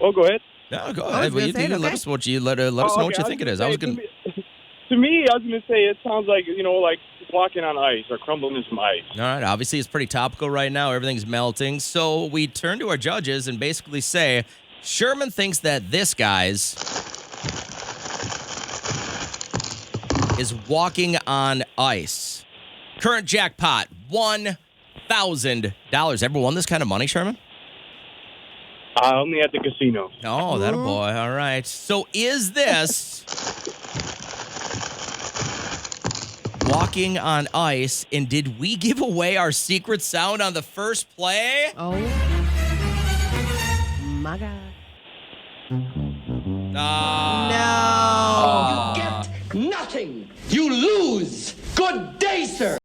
Oh, go ahead. No, go was ahead. gonna You say, let okay. us let us know what you think it is. I was gonna. To me, I was gonna say it sounds like like walking on ice or crumbling in some ice. All right. Obviously, it's pretty topical right now. Everything's melting. So we turn to our judges and basically say, Sherman thinks that this guy's is walking on ice. Current jackpot, $1,000. Ever won this kind of money, Sherman? Only at the casino. Oh, that a boy. All right. So is this walking on ice? And did we give away our secret sound on the first play? Oh, my God. No. You get nothing. You lose. Good day, sir.